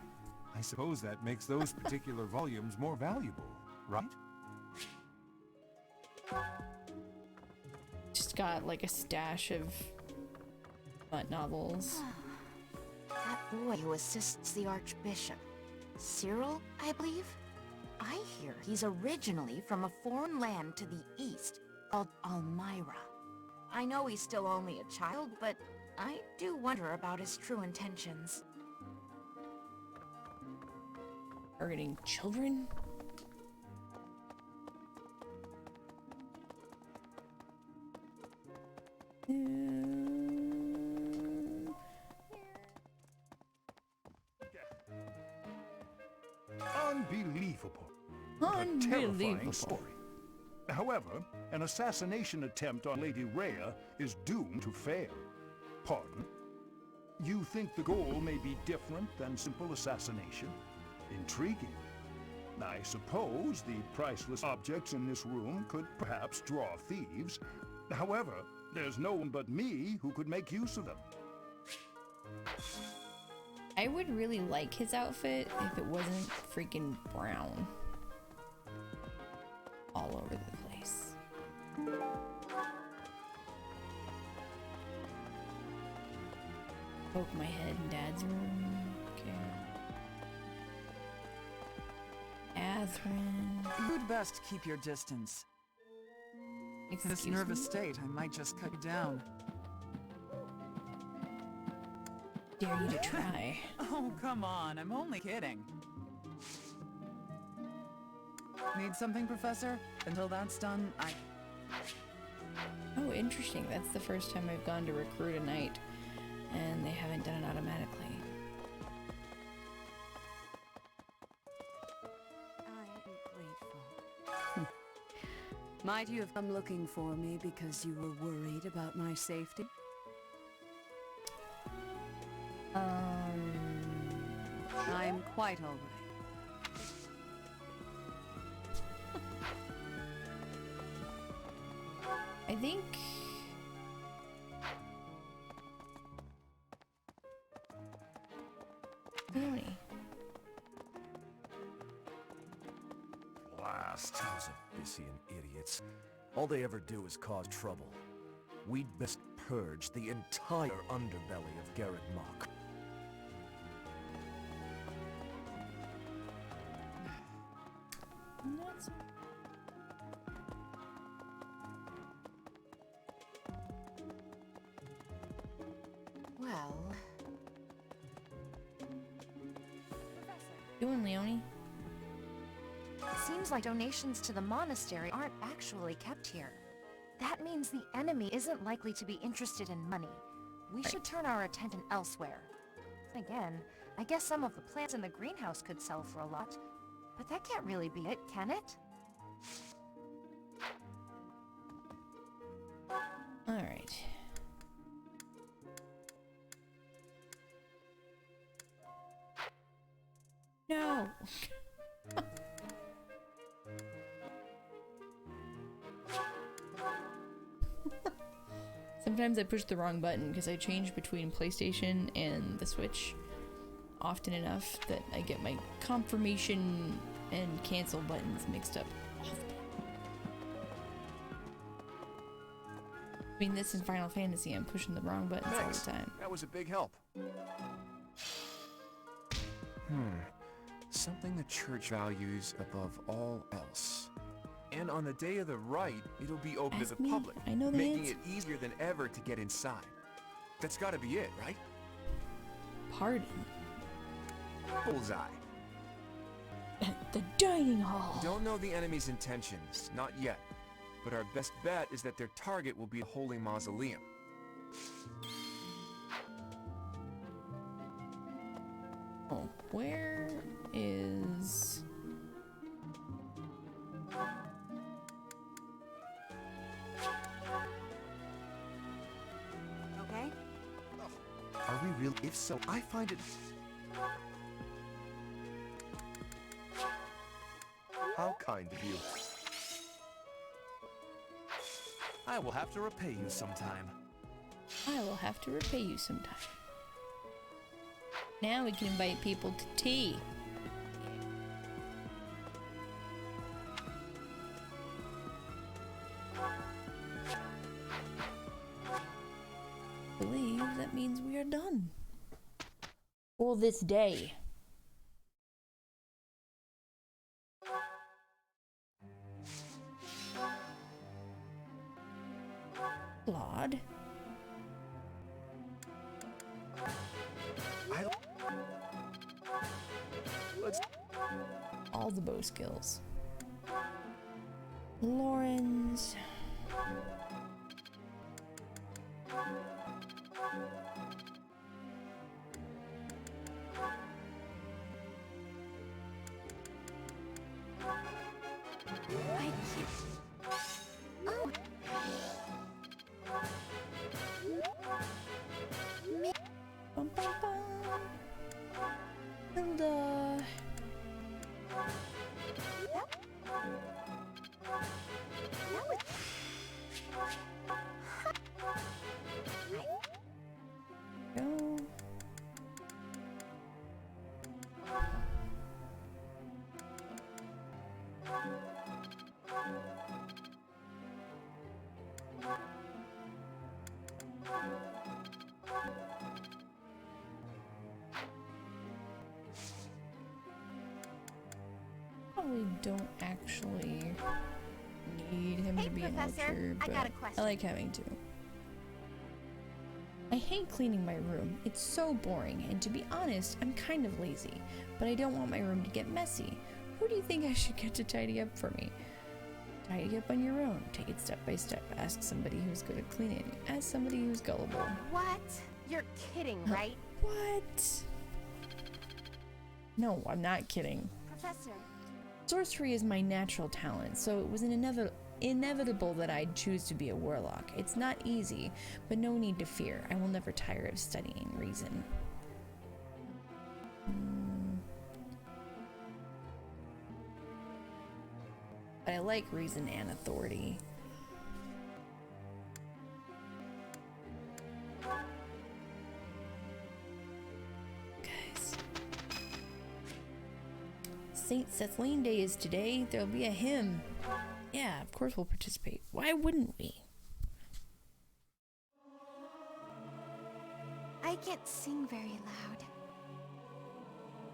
I suppose that makes those particular volumes more valuable, right? Just got like a stash of butt novels. That boy who assists the Archbishop. Cyril, I believe? I hear he's originally from a foreign land to the east, called Almyra. I know he's still only a child, but I do wonder about his true intentions. Targeting children? Unbelievable. A terrifying story. However, an assassination attempt on Lady Rhea is doomed to fail. Pardon? You think the goal may be different than simple assassination? Intriguing. I suppose the priceless objects in this room could perhaps draw thieves. However, there's no one but me who could make use of them. I would really like his outfit if it wasn't freaking brown all over the place. Poke my head in Dad's room. Okay. Atherin. You'd best keep your distance. In this Excuse nervous me? state, I might just cut you down. Dare you to try. Oh, come on, I'm only kidding. Need something, Professor? Until that's done, Oh, interesting. That's the first time I've gone to recruit a knight, and they haven't done it automatically. I am grateful. Might you have come looking for me because you were worried about my safety? I'm quite all right. I think... Leonie. Blast. Those Abyssian idiots. All they ever do is cause trouble. We'd best purge the entire underbelly of Garrett Mach. Nuts. Well... Doing, Leonie? Seems like donations to the monastery aren't actually kept here. That means the enemy isn't likely to be interested in money. We should turn our attention elsewhere. Again, I guess some of the plants in the greenhouse could sell for a lot. But that can't really be it, can it? Alright. No! Sometimes I push the wrong button because I change between PlayStation and the Switch often enough that I get my confirmation and cancel buttons mixed up. Between this and Final Fantasy, I'm pushing the wrong buttons all Thanks. the time. That was a big help. Something the church values above all else. And on the day of the rite, it'll be open Ask to the me. public, I know the making answer. it easier than ever to get inside. That's gotta be it, right? Pardon? Bullseye. The dining hall. We don't know the enemy's intentions, not yet. But our best bet is that their target will be the Holy Mausoleum. Oh, where is... really? If so, I find it... How kind of you. I will have to repay you sometime. I will have to repay you sometime. Now we can invite people to tea. I believe that means we are done for this day. Claude. All the bow skills. Lauren's. Bum, bum, bum. Hilda. Go. Probably don't actually need him to be an archer, but I like having to. I hate cleaning my room. It's so boring, and to be honest, I'm kind of lazy, but I don't want my room to get messy. Who do you think I should get to tidy up for me? Tidy up on your own. Take it step by step. Ask somebody who's good at cleaning. Ask somebody who's gullible. What? You're kidding, right? What? No, I'm not kidding. Professor. Sorcery is my natural talent, so it was inevitable that I'd choose to be a warlock. It's not easy, but no need to fear. I will never tire of studying reason. But I like reason and authority. Guys. St. Cethleen Day is today. There'll be a hymn. Yeah, of course we'll participate. Why wouldn't we? I can't sing very loud.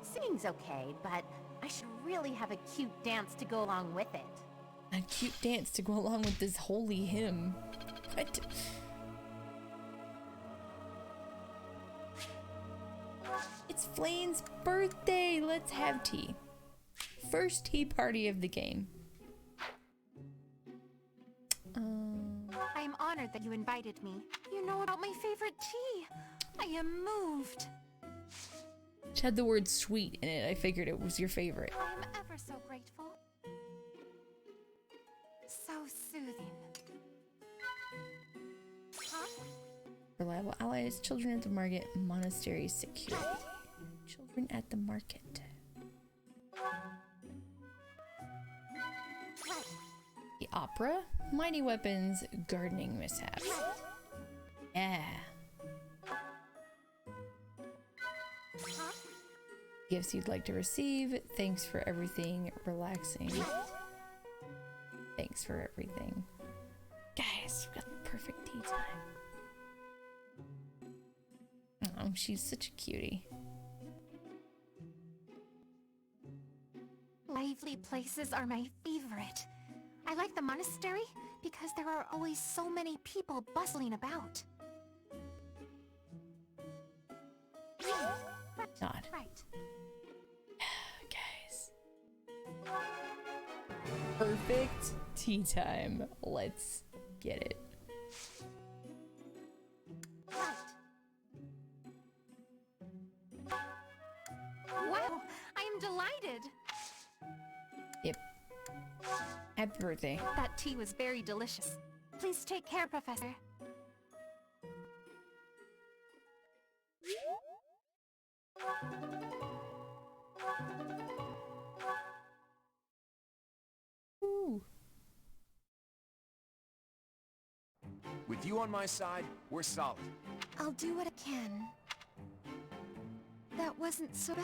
Singing's okay, but I should really have a cute dance to go along with it. A cute dance to go along with this holy hymn. What? It's Flane's birthday! Let's have tea. First tea party of the game. I am honored that you invited me. You know about my favorite tea. I am moved. It had the word sweet in it. I figured it was your favorite. I am ever so grateful. So soothing. Huh? Reliable allies, children at the market, monastery security. Children at the market. The opera, mighty weapons, gardening mishaps. Yeah. Gifts you'd like to receive. Thanks for everything. Relaxing. Thanks for everything. Guys, we've got the perfect tea time. Oh, she's such a cutie. Lively places are my favorite. I like the monastery because there are always so many people bustling about. Nod. Right. Guys. Perfect tea time. Let's get it. Wow, I am delighted. Yep. Happy birthday. That tea was very delicious. Please take care, Professor. Ooh. With you on my side, we're solid. I'll do what I can. That wasn't so bad.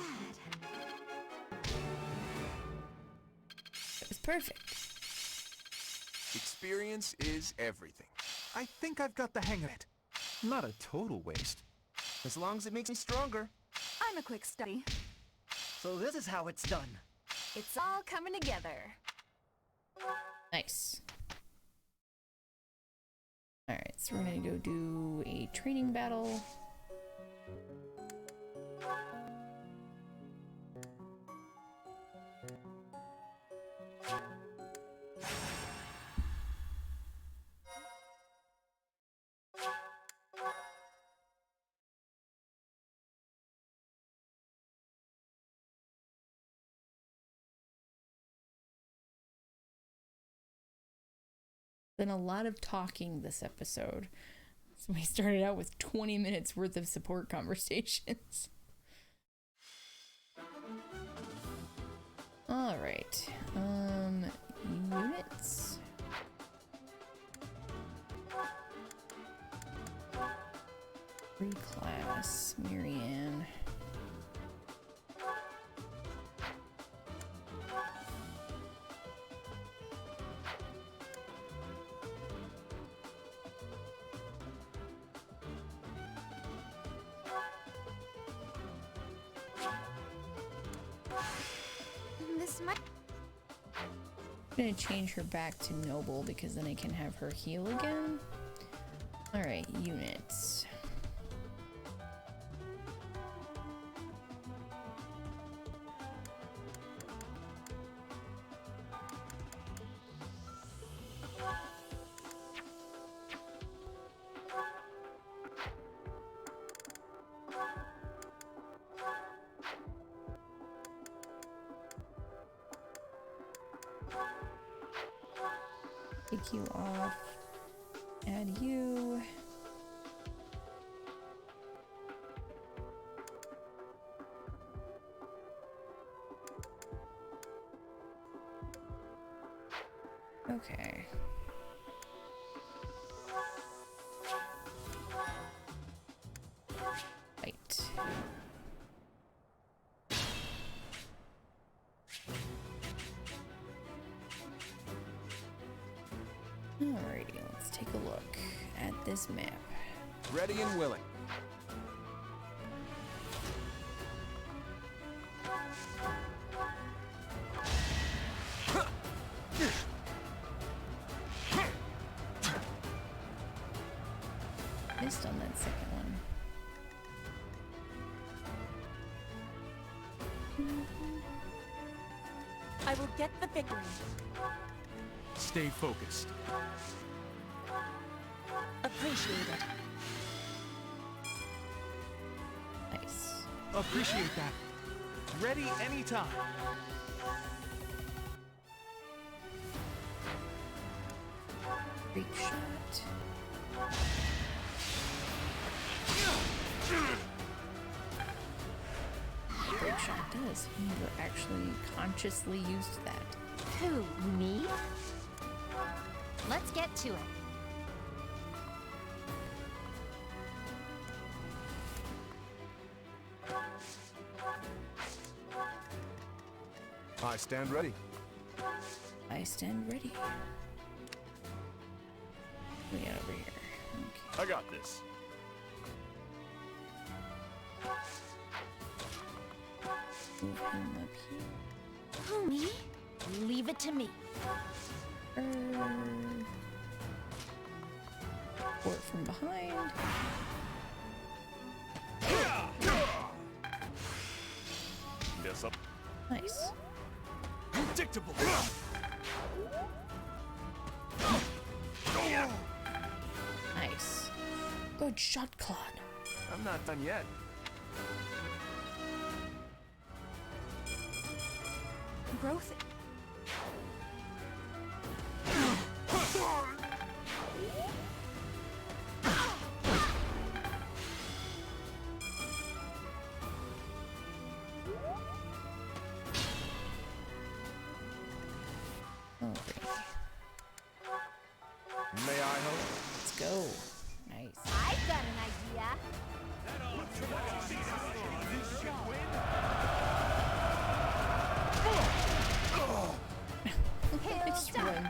It was perfect. Experience is everything. I think I've got the hang of it. Not a total waste. As long as it makes me stronger. I'm a quick study. So this is how it's done. It's all coming together. Nice. Alright, so we're gonna go do a training battle. Been a lot of talking this episode. So we started out with 20 minutes worth of support conversations. All right. Units. Reclass Marianne. This might... I'm gonna change her back to noble because then I can have her heal again. Alright, units. Take you off. Add you. Okay. Right. Alrighty, let's take a look at this map. Ready and willing. Missed on that second one. I will get the victory. Stay focused. Appreciate it. Nice. Appreciate that. Ready anytime. Great shot. Great shot does. You never actually consciously used that. Who, me? Let's get to it. I stand ready. I stand ready. We got over here. Okay. I got this. Move him up here. Who, me? Leave it to me. Support from behind. Yes, up. Nice. Predictable. Nice. Good shot, Claude. I'm not done yet. Growth.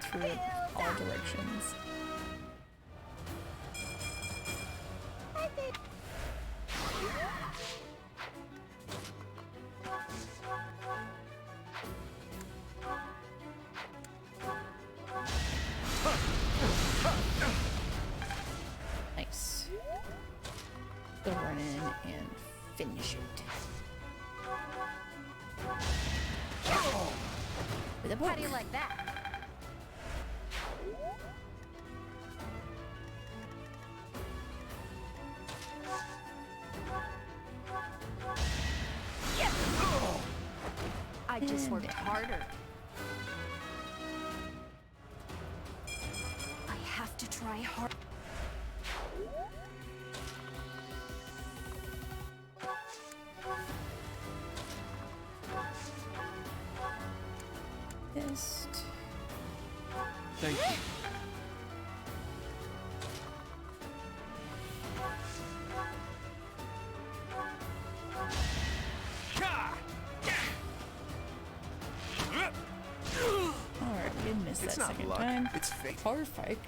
head through all directions. Nice. Go run in and finish it. With a book. How do you like that? I just worked harder. I have to try hard. Fist. Thank you. Alright, we didn't miss that It's not second luck, time. it's fate. Perfect.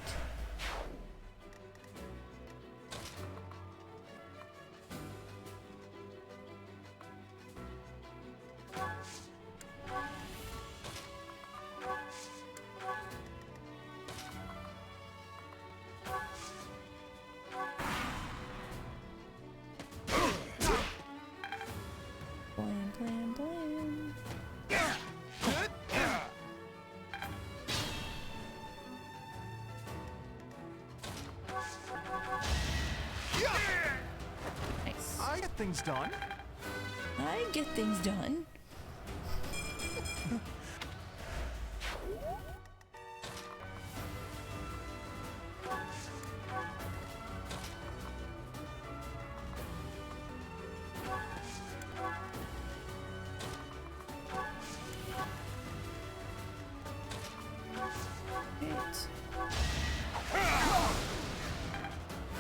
Blam, blam, blam. Nice. I get things done. I get things done.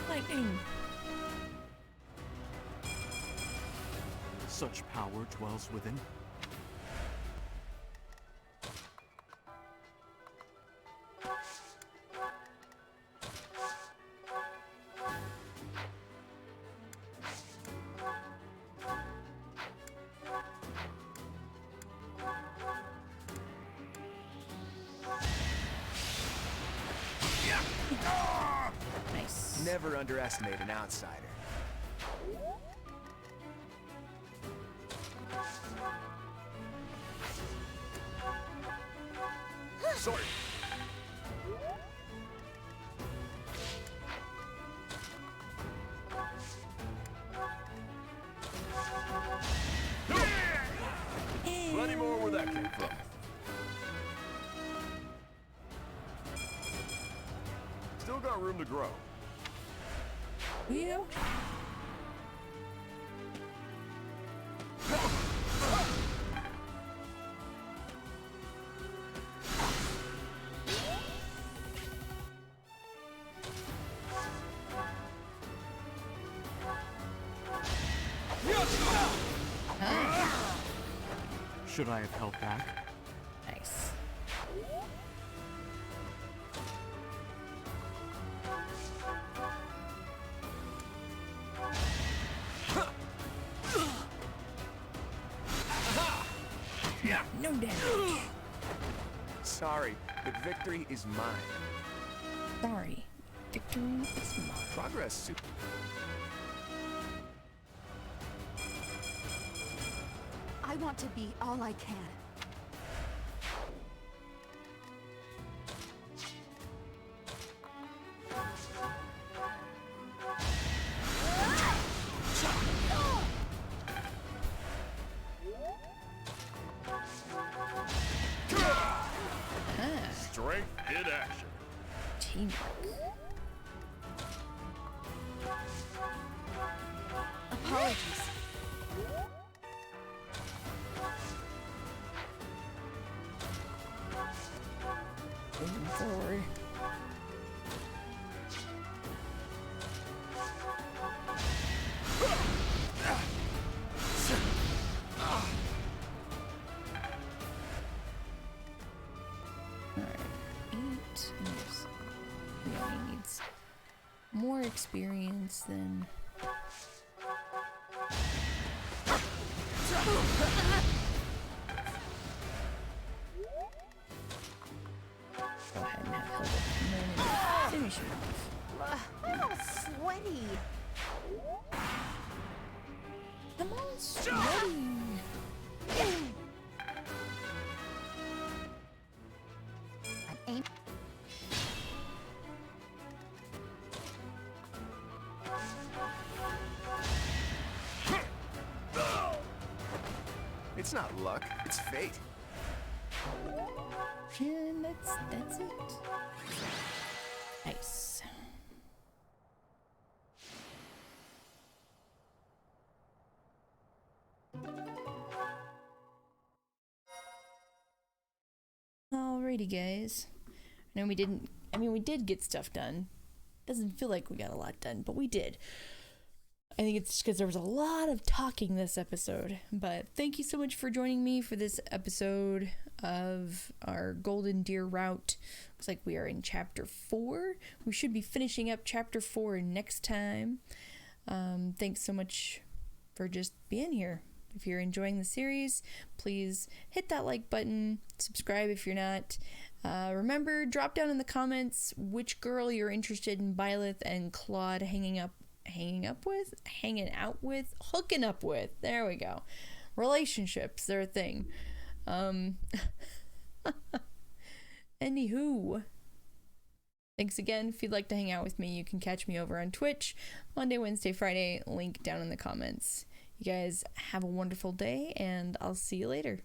Lightning. Such power dwells within. Nice. Never underestimate an outsider. Sorry. Plenty more where that came from. Still got room to grow. Yeah. Should I have held back? Nice. No damage. Sorry, but victory is mine. Sorry. Victory is mine. Progress. I want to be all I can. Strength in action. Teamwork. Apologies. Moving forward. Alright. more experience than... Go ahead and have Hilda come in and finish him off. I'm all sweaty. Come on, sweaty. It's not luck, it's fate. And that's it. Nice. Alrighty, guys. I know we didn't, we did get stuff done. Doesn't feel like we got a lot done, but we did. I think it's just because there was a lot of talking this episode. But thank you so much for joining me for this episode of our Golden Deer route. Looks like we are in Chapter 4. We should be finishing up Chapter 4 next time. Thanks so much for just being here. If you're enjoying the series, please hit that like button, subscribe if you're not. Remember, drop down in the comments which girl you're interested in Byleth and Claude hooking up with. There we go. Relationships, they're a thing. Anywho, thanks again. If you'd like to hang out with me, you can catch me over on Twitch Monday, Wednesday, Friday. Link down in the comments. You guys have a wonderful day, and I'll see you later.